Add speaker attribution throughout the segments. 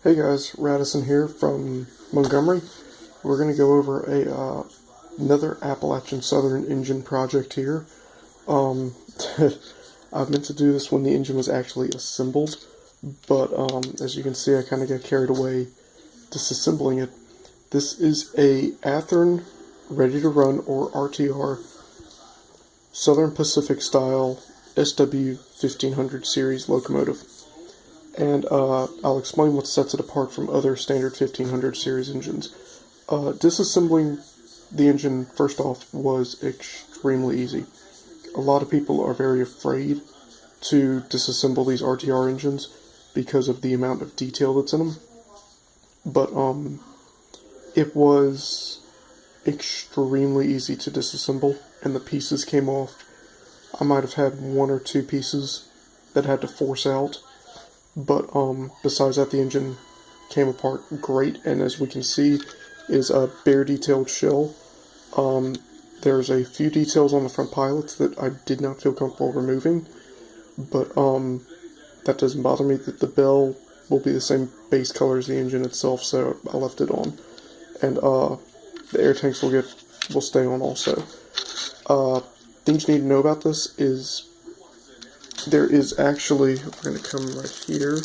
Speaker 1: Hey guys, Radisson here from Montgomery. We're going to go over another Appalachian Southern engine project here. I meant to do this when the engine was actually assembled, but as you can see, I kind of got carried away disassembling it. This is a Athearn ready to run, or RTR Southern Pacific style SW1500 series locomotive. And I'll explain what sets it apart from other standard 1500 series engines. Disassembling the engine, first off, was extremely easy. A lot of people are very afraid to disassemble these RTR engines because of the amount of detail that's in them. But it was extremely easy to disassemble, and the pieces came off. I might have had one or two pieces that I had to force out. But besides that, the engine came apart great, and as we can see, is a bare detailed shell. There's a few details on the front pilots that I did not feel comfortable removing, but that doesn't bother me. That the bell will be the same base color as the engine itself, so I left it on, and the air tanks will stay on also. Things you need to know about this is there is actually, we're going to come right here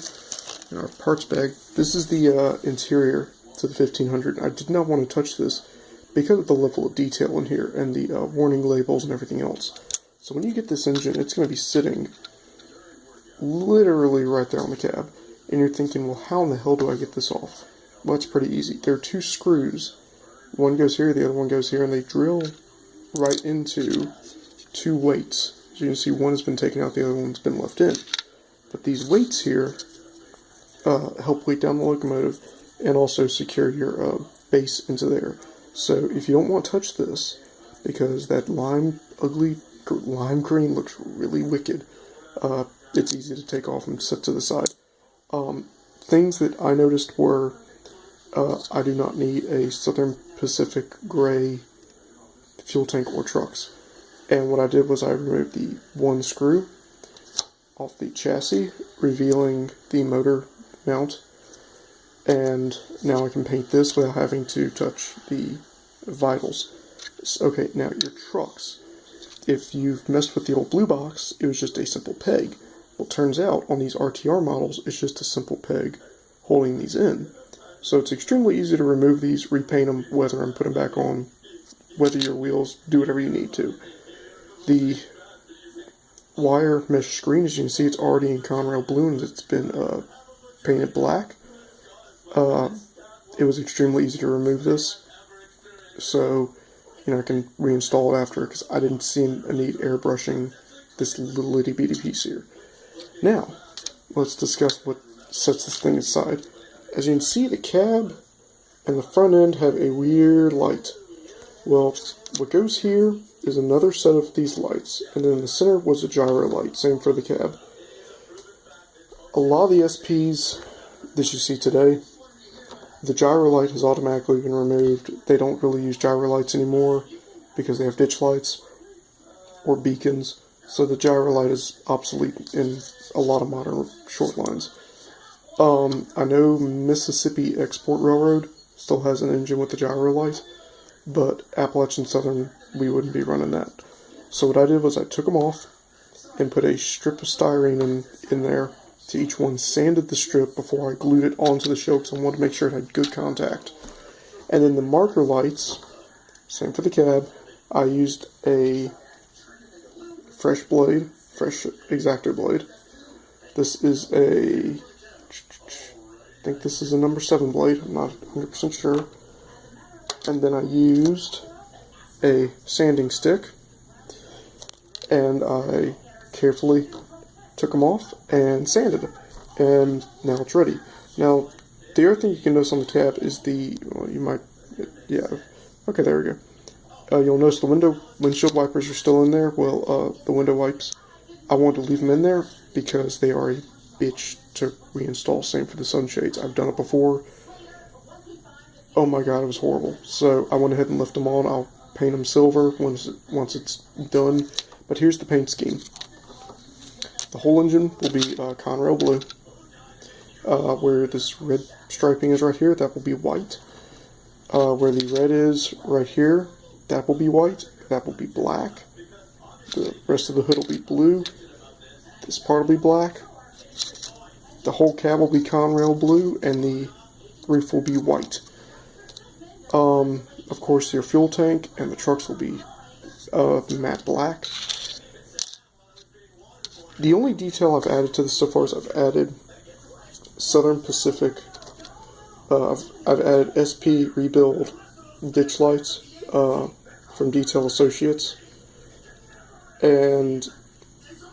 Speaker 1: in our parts bag. This is the interior to the 1500. I did not want to touch this because of the level of detail in here and the warning labels and everything else. So when you get this engine, it's going to be sitting literally right there on the cab. And you're thinking, well, how in the hell do I get this off? Well, it's pretty easy. There are two screws. One goes here, the other one goes here, and they drill right into two weights. As you can see, one has been taken out, the other one's been left in. But these weights here help weight down the locomotive and also secure your base into there. So if you don't want to touch this, because that ugly lime green looks really wicked, it's easy to take off and set to the side. Things that I noticed were, I do not need a Southern Pacific gray fuel tank or trucks. And what I did was I removed the one screw off the chassis, revealing the motor mount. And now I can paint this without having to touch the vitals. Okay, now your trucks. If you've messed with the old blue box, it was just a simple peg. Well, it turns out on these RTR models, it's just a simple peg holding these in. So it's extremely easy to remove these, repaint them, weather them, put them back on, weather your wheels, do whatever you need to. The wire mesh screen, as you can see, it's already in Conrail blue and it's been painted black. It was extremely easy to remove this, so I can reinstall it after, because I didn't see a need airbrushing this little itty bitty piece here. Now, let's discuss what sets this thing aside. As you can see, the cab and the front end have a weird light. Well, what goes here is another set of these lights, and then in the center was a gyro light, same for the cab. A lot of the SPs that you see today, the gyro light has automatically been removed. They don't really use gyro lights anymore because they have ditch lights or beacons, so the gyro light is obsolete in a lot of modern short lines. I know Mississippi Export Railroad still has an engine with the gyro light, but Appalachian Southern, we wouldn't be running that. So what I did was I took them off and put a strip of styrene in there to each one, sanded the strip before I glued it onto the shell because I wanted to make sure it had good contact. And then the marker lights, same for the cab, I used a fresh X-Acto blade. This is I think this is a number 7 blade, I'm not 100% sure. And then I used a sanding stick, and I carefully took them off and sanded them, and now it's ready. Now, the other thing you can notice on the cab is okay, there we go. You'll notice the windshield wipers are still in there. Well, the window wipes, I wanted to leave them in there because they are a bitch to reinstall. Same for the sunshades. I've done it before. Oh my god, it was horrible. So I went ahead and left them on. I'll paint them silver once it's done. But here's the paint scheme. The whole engine will be Conrail blue. Where this red striping is right here, that will be white. Where the red is right here, that will be white. That will be black. The rest of the hood will be blue. This part will be black. The whole cab will be Conrail blue, and the roof will be white. Of course, your fuel tank and the trucks will be matte black. The only detail I've added to this so far is I've added Southern Pacific. I've added SP Rebuild ditch lights from Detail Associates, and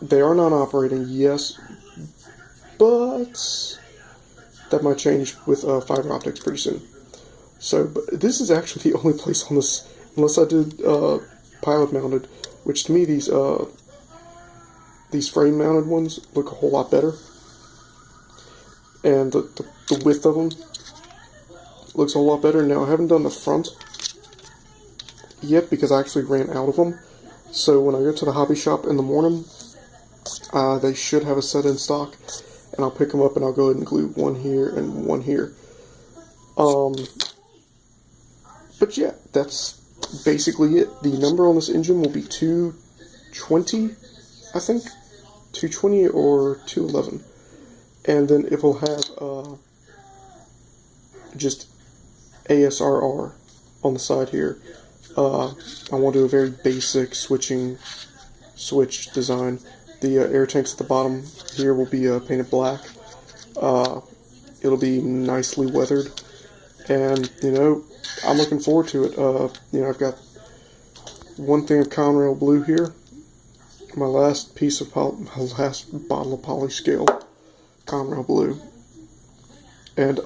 Speaker 1: they are non-operating, yes, but that might change with fiber optics pretty soon. So, but this is actually the only place on this, unless I did pilot mounted, which to me these frame mounted ones look a whole lot better, and the width of them looks a whole lot better. Now I haven't done the front yet because I actually ran out of them. So when I go to the hobby shop in the morning, they should have a set in stock, and I'll pick them up and I'll go ahead and glue one here and one here. But yeah, that's basically it. The number on this engine will be 220, I think, 220 or 211, and then it will have just ASRR on the side here. I want to do a very basic switch design. The air tanks at the bottom here will be painted black. It'll be nicely weathered, and you know, I'm looking forward to it. You know, I've got one thing of Conrail blue here. My last piece of my last bottle of polyscale Conrail blue, and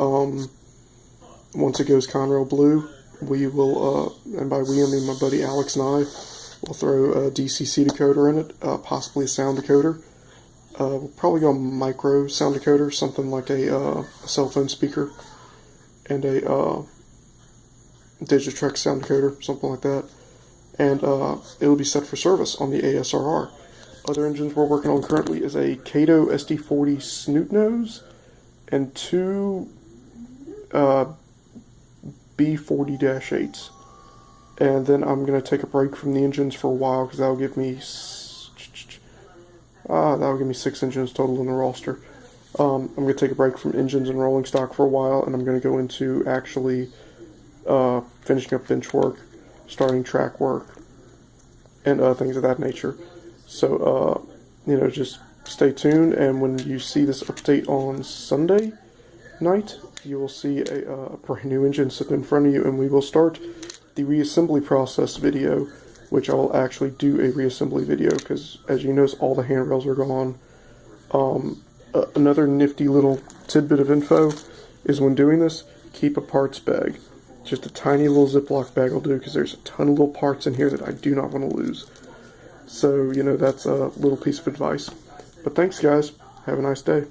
Speaker 1: once it goes Conrail blue, we will, and by we I mean my buddy Alex and I, will throw a DCC decoder in it, possibly a sound decoder. We'll probably go micro sound decoder, something like a cell phone speaker, and a Digitrax sound decoder, something like that. And it'll be set for service on the ASRR. Other engines we're working on currently is a Kato SD40 snoot nose and two B40-8s. And then I'm going to take a break from the engines for a while because that'll give me 6 engines total in the roster. I'm going to take a break from engines and rolling stock for a while, and I'm going to go into actually finishing up bench work, starting track work, and things of that nature. So, you know, just stay tuned, and when you see this update on Sunday night, you will see a brand new engine sitting in front of you, and we will start the reassembly process video, which I'll actually do a reassembly video, because as you notice, all the handrails are gone. Another nifty little tidbit of info is when doing this, keep a parts bag. Just a tiny little Ziploc bag will do, because there's a ton of little parts in here that I do not want to lose. So, you know, that's a little piece of advice. But thanks, guys. Have a nice day.